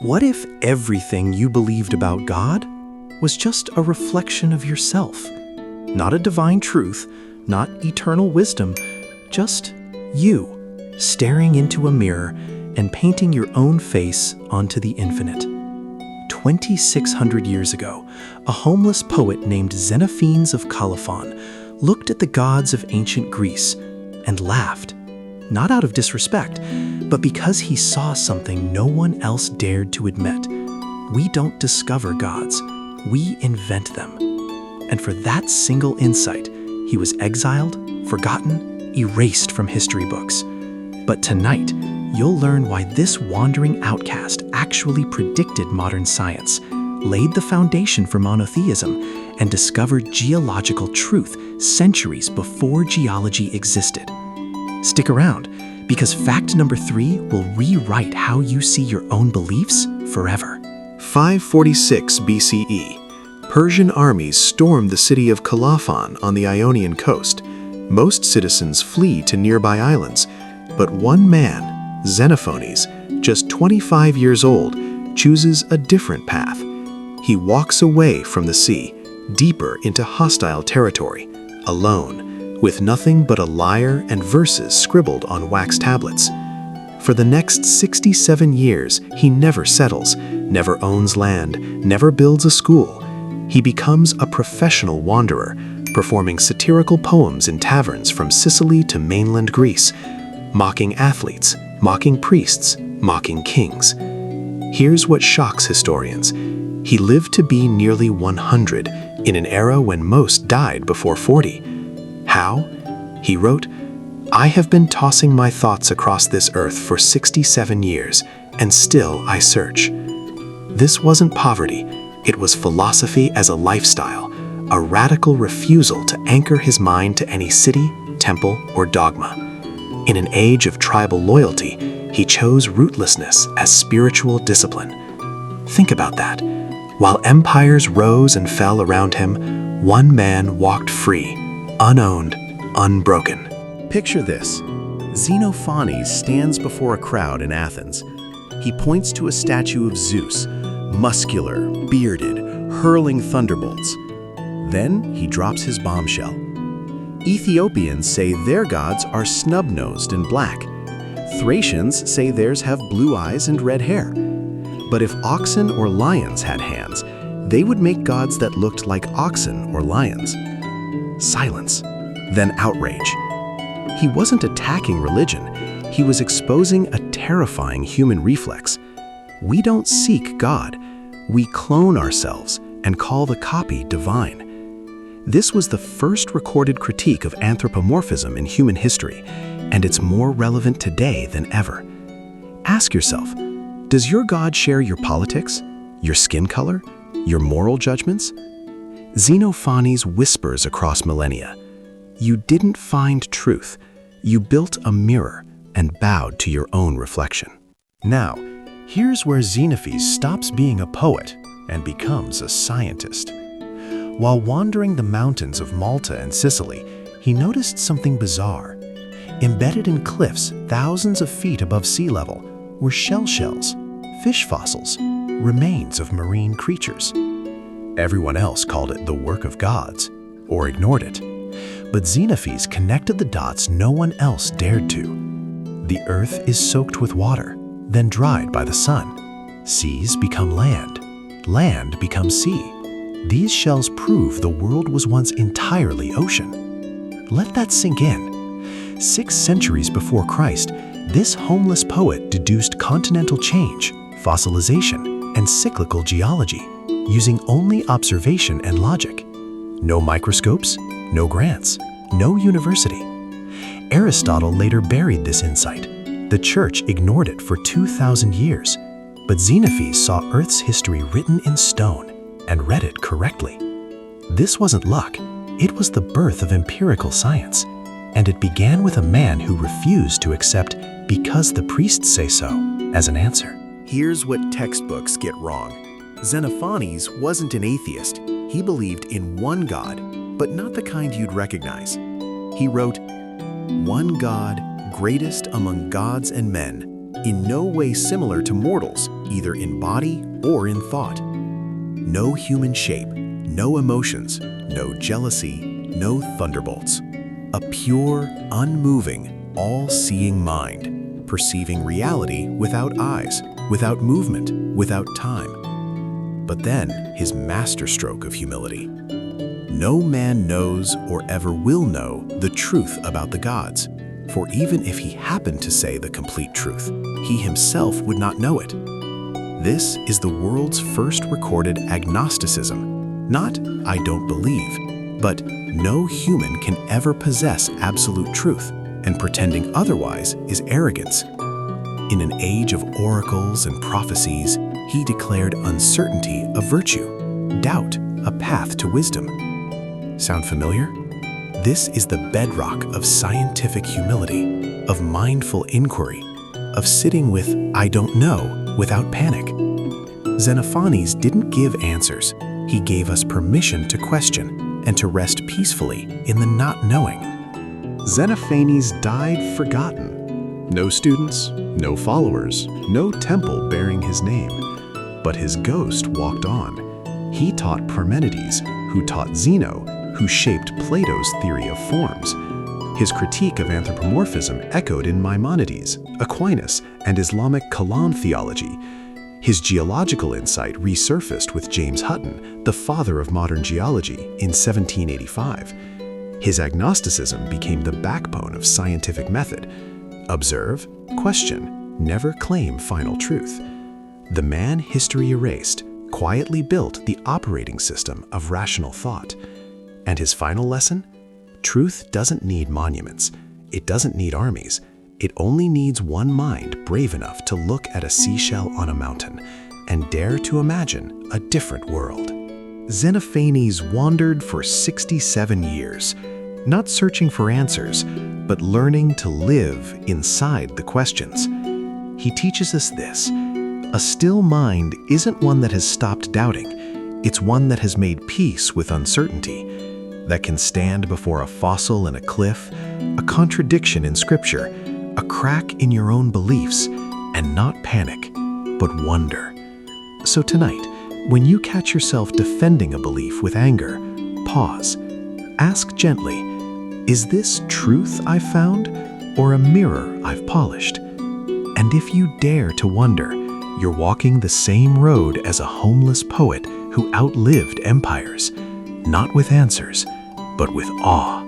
What if everything you believed about God was just a reflection of yourself? Not a divine truth, not eternal wisdom, just you, staring into a mirror and painting your own face onto the infinite. 2,600 years ago, a homeless poet named Xenophanes of Colophon looked at the gods of ancient Greece and laughed, not out of disrespect, but because he saw something no one else dared to admit. We don't discover gods, we invent them. And for that single insight, he was exiled, forgotten, erased from history books. But tonight, you'll learn why this wandering outcast actually predicted modern science, laid the foundation for monotheism, and discovered geological truth centuries before geology existed. Stick around, because fact number 3 will rewrite how you see your own beliefs forever. 546 BCE. Persian armies stormed the city of Colophon on the Ionian coast. Most citizens flee to nearby islands, but one man, Xenophanes, just 25 years old, chooses a different path. He walks away from the sea, deeper into hostile territory, alone, with nothing but a lyre and verses scribbled on wax tablets. For the next 67 years, he never settles, never owns land, never builds a school. He becomes a professional wanderer, performing satirical poems in taverns from Sicily to mainland Greece, mocking athletes, mocking priests, mocking kings. Here's what shocks historians. He lived to be nearly 100, in an era when most died before 40. How? He wrote, "I have been tossing my thoughts across this earth for 67 years, and still I search." This wasn't poverty, it was philosophy as a lifestyle, a radical refusal to anchor his mind to any city, temple, or dogma. In an age of tribal loyalty, he chose rootlessness as spiritual discipline. Think about that. While empires rose and fell around him, one man walked free, unowned, unbroken. Picture this. Xenophanes stands before a crowd in Athens. He points to a statue of Zeus, muscular, bearded, hurling thunderbolts. Then he drops his bombshell. Ethiopians say their gods are snub-nosed and black. Thracians say theirs have blue eyes and red hair. But if oxen or lions had hands, they would make gods that looked like oxen or lions. Silence, then outrage. He wasn't attacking religion, he was exposing a terrifying human reflex. We don't seek God, we clone ourselves and call the copy divine. This was the first recorded critique of anthropomorphism in human history, and it's more relevant today than ever. Ask yourself, does your God share your politics, your skin color, your moral judgments? Xenophanes whispers across millennia, "You didn't find truth, you built a mirror and bowed to your own reflection." Now, here's where Xenophanes stops being a poet and becomes a scientist. While wandering the mountains of Malta and Sicily, he noticed something bizarre. Embedded in cliffs thousands of feet above sea level were shells, fish fossils, remains of marine creatures. Everyone else called it the work of gods, or ignored it. But Xenophanes connected the dots no one else dared to. The earth is soaked with water, then dried by the sun. Seas become land. Land becomes sea. These shells prove the world was once entirely ocean. Let that sink in. 6 centuries before Christ, this homeless poet deduced continental change, fossilization, and cyclical geology, using only observation and logic. No microscopes, no grants, no university. Aristotle later buried this insight. The church ignored it for 2,000 years, but Xenophanes saw Earth's history written in stone and read it correctly. This wasn't luck, it was the birth of empirical science, and it began with a man who refused to accept "because the priests say so" as an answer. Here's what textbooks get wrong. Xenophanes wasn't an atheist. He believed in one God, but not the kind you'd recognize. He wrote, "One God, greatest among gods and men, in no way similar to mortals, either in body or in thought. No human shape, no emotions, no jealousy, no thunderbolts. A pure, unmoving, all-seeing mind, perceiving reality without eyes, without movement, without time. But then, his masterstroke of humility. No man knows or ever will know the truth about the gods, for even if he happened to say the complete truth, he himself would not know it. This is the world's first recorded agnosticism, not "I don't believe," but no human can ever possess absolute truth, and pretending otherwise is arrogance. In an age of oracles and prophecies, he declared uncertainty a virtue, doubt a path to wisdom. Sound familiar? This is the bedrock of scientific humility, of mindful inquiry, of sitting with "I don't know" without panic. Xenophanes didn't give answers. He gave us permission to question and to rest peacefully in the not knowing. Xenophanes died forgotten. No students, no followers, no temple bearing his name. But his ghost walked on. He taught Parmenides, who taught Zeno, who shaped Plato's theory of forms. His critique of anthropomorphism echoed in Maimonides, Aquinas, and Islamic Kalam theology. His geological insight resurfaced with James Hutton, the father of modern geology, in 1785. His agnosticism became the backbone of scientific method. Observe, question, never claim final truth. The man history erased quietly built the operating system of rational thought. And his final lesson? Truth doesn't need monuments. It doesn't need armies. It only needs one mind brave enough to look at a seashell on a mountain and dare to imagine a different world. Xenophanes wandered for 67 years, not searching for answers, but learning to live inside the questions. He teaches us this: a still mind isn't one that has stopped doubting. It's one that has made peace with uncertainty, that can stand before a fossil in a cliff, a contradiction in scripture, a crack in your own beliefs, and not panic, but wonder. So tonight, when you catch yourself defending a belief with anger, pause. Ask gently, is this truth I've found, or a mirror I've polished? And if you dare to wonder, you're walking the same road as a homeless poet who outlived empires, not with answers, but with awe.